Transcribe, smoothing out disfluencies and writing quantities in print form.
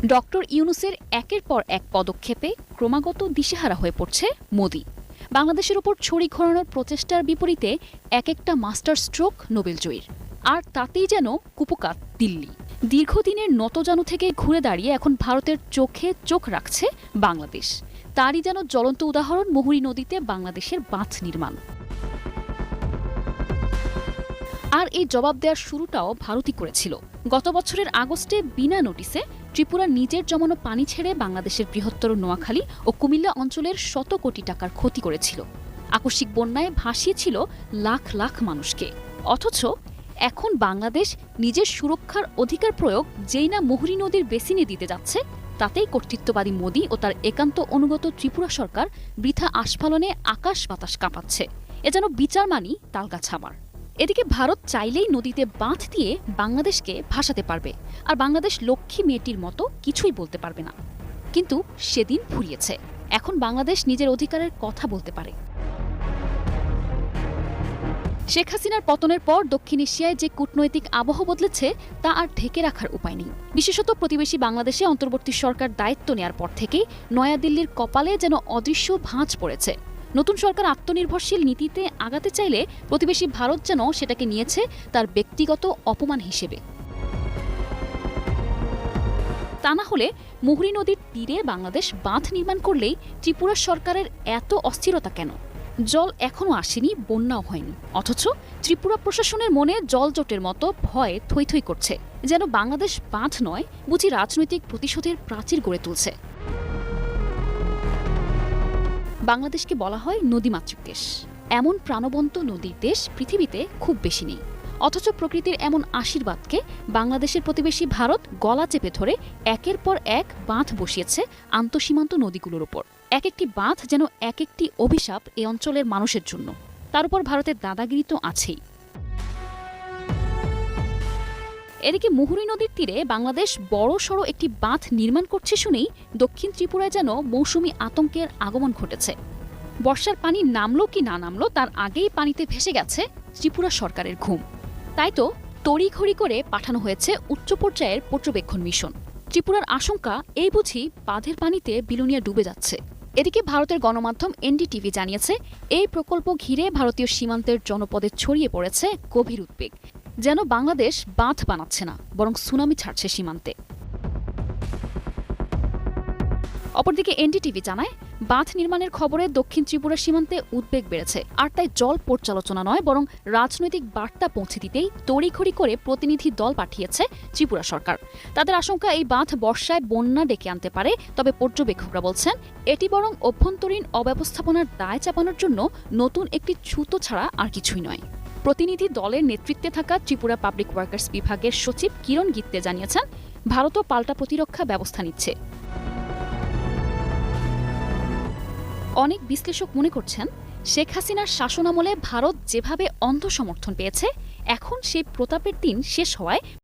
Doctor ইউনূসের একের পর এক পদক্ষেপে ক্রমাগত দিশেহারা হয়ে পড়ছে মোদি। বাংলাদেশের ওপর ছড়ি ঘোরানোর প্রচেষ্টার বিপরীতে এক একটা মাস্টার স্ট্রোক নোবেলজয়ীর। আর তাতেই যেন কুপোকাত দিল্লি। দীর্ঘদিনের নতজানু থেকে ঘুরে দাঁড়িয়ে এখন ভারতের চোখে চোখ রাখছে বাংলাদেশ। তারই যেন জ্বলন্ত উদাহরণ মুহুরী নদীতে বাংলাদেশের বাঁধ নির্মাণ। আর এই জবাব দেওয়ার শুরুটাও ভারতই করেছিল। গত বছরের আগস্টে বিনা নোটিসে ত্রিপুরা নিজের জমানো পানি ছেড়ে বাংলাদেশের বৃহত্তর নোয়াখালী ও কুমিল্লা অঞ্চলের শত কোটি টাকার ক্ষতি করেছিল। আকস্মিক বন্যায় ভাসিয়েছিল লাখ লাখ মানুষকে। অথচ এখন বাংলাদেশ নিজের সুরক্ষার অধিকার প্রয়োগ যেই না মুহুরী নদীর বেসিনে দিতে যাচ্ছে, তাতেই কর্তৃত্ববাদী মোদি ও তার একান্ত অনুগত ত্রিপুরা সরকার বৃথা আস্ফালনে আকাশ বাতাস কাঁপাচ্ছে। এ যেন বিচার মানি তালগাছাবার। এদিকে ভারত চাইলেই নদীতে বাঁধ দিয়ে বাংলাদেশকে ভাসাতে পারবে, আর বাংলাদেশ লক্ষ্মী মেয়েটির মতো কিছুই বলতে পারবে না। কিন্তু সেদিন ফুরিয়েছে। এখন বাংলাদেশ নিজের অধিকারের কথা বলতে পারে। শেখ হাসিনার পতনের পর দক্ষিণ এশিয়ায় যে কূটনৈতিক আবহ বদলেছে তা আর ঢেকে রাখার উপায় নেই। বিশেষত প্রতিবেশী বাংলাদেশে অন্তর্বর্তী সরকার দায়িত্ব নেয়ার পর থেকেই নয়াদিল্লির কপালে যেন অদৃশ্য ভাঁজ পড়েছে। নতুন সরকার আত্মনির্ভরশীল নীতিতে আগাতে চাইলে প্রতিবেশী ভারত যেন সেটাকে নিয়েছে তার ব্যক্তিগত অপমান হিসেবে। তা না হলে মুহুরী নদীর তীরে বাংলাদেশ বাঁধ নির্মাণ করলেই ত্রিপুরা সরকারের এত অস্থিরতা কেন? জল এখনও আসেনি, বন্যাও হয়নি, অথচ ত্রিপুরা প্রশাসনের মনে জলজটের মতো ভয়ে থই থই করছে, যেন বাংলাদেশ বাঁধ নয়, বুঝি রাজনৈতিক প্রতিশোধের প্রাচীর গড়ে তুলছে। বাংলাদেশকে বলা হয় নদীমাতৃক দেশ। এমন প্রাণবন্ত নদীর দেশ পৃথিবীতে খুব বেশি নেই। অথচ প্রকৃতির এমন আশীর্বাদকে বাংলাদেশের প্রতিবেশী ভারত গলা চেপে ধরে একের পর এক বাঁধ বসিয়েছে আন্তঃসীমান্ত নদীগুলোর ওপর। এক একটি বাঁধ যেন এক একটি অভিশাপ এ অঞ্চলের মানুষের জন্য। তার উপর ভারতের দাদাগিরি তো আছেই। এদিকে মুহুরী নদীর তীরে বাংলাদেশ বড়সড় একটি বাঁধ নির্মাণ করছে শুনেই দক্ষিণ ত্রিপুরায় যেন মৌসুমি আতঙ্কের আগমন ঘটেছে। বর্ষার পানি নামলো কি না নামলো তার আগেই পানিতে ভেসে গেছে ত্রিপুরা সরকারের ঘুম। তাই তো তড়িঘড়ি করে পাঠানো হয়েছে উচ্চ পর্যায়ের পর্যবেক্ষণ মিশন। ত্রিপুরার আশঙ্কা, এই বুঝি বাঁধের পানিতে বিলোনিয়া ডুবে যাচ্ছে। এদিকে ভারতের গণমাধ্যম এনডিটিভি জানিয়েছে, এই প্রকল্প ঘিরে ভারতীয় সীমান্তের জনপদে ছড়িয়ে পড়েছে গভীর উদ্বেগ। যেন বাংলাদেশ বাঁধ বানাচ্ছে না, বরং সুনামি ছাড়ছে সীমান্তে। অপরদিকে এনডিটিভি জানায়, বাঁধ নির্মাণের খবরে দক্ষিণ ত্রিপুরা সীমান্তে উদ্বেগ বেড়েছে। আর তাই জল পর্যালোচনা নয়, বরং রাজনৈতিক বার্তা পৌঁছে দিতেই তড়িঘড়ি করে প্রতিনিধি দল পাঠিয়েছে ত্রিপুরা সরকার। তাদের আশঙ্কা, এই বাঁধ বর্ষায় বন্যা ডেকে আনতে পারে। তবে পর্যবেক্ষকরা বলছেন, এটি বরং অভ্যন্তরীণ অব্যবস্থাপনার দায় চাপানোর জন্য নতুন একটি ছুতো ছাড়া আর কিছুই নয়। প্রতিনিধি দলের নেতৃত্বে থাকা ত্রিপুরা পাবলিক ওয়ার্কার্স বিভাগের সচিব কিরণ গিত্তে জানিয়েছেন, ভারতও পাল্টা প্রতিরক্ষা ব্যবস্থা নিচ্ছে। অনেক বিশ্লেষক মনে করছেন, শেখ হাসিনার শাসনামলে ভারত যেভাবে অন্ধ সমর্থন পেয়েছে, এখন সেই প্রতাপের দিন শেষ হওয়ায়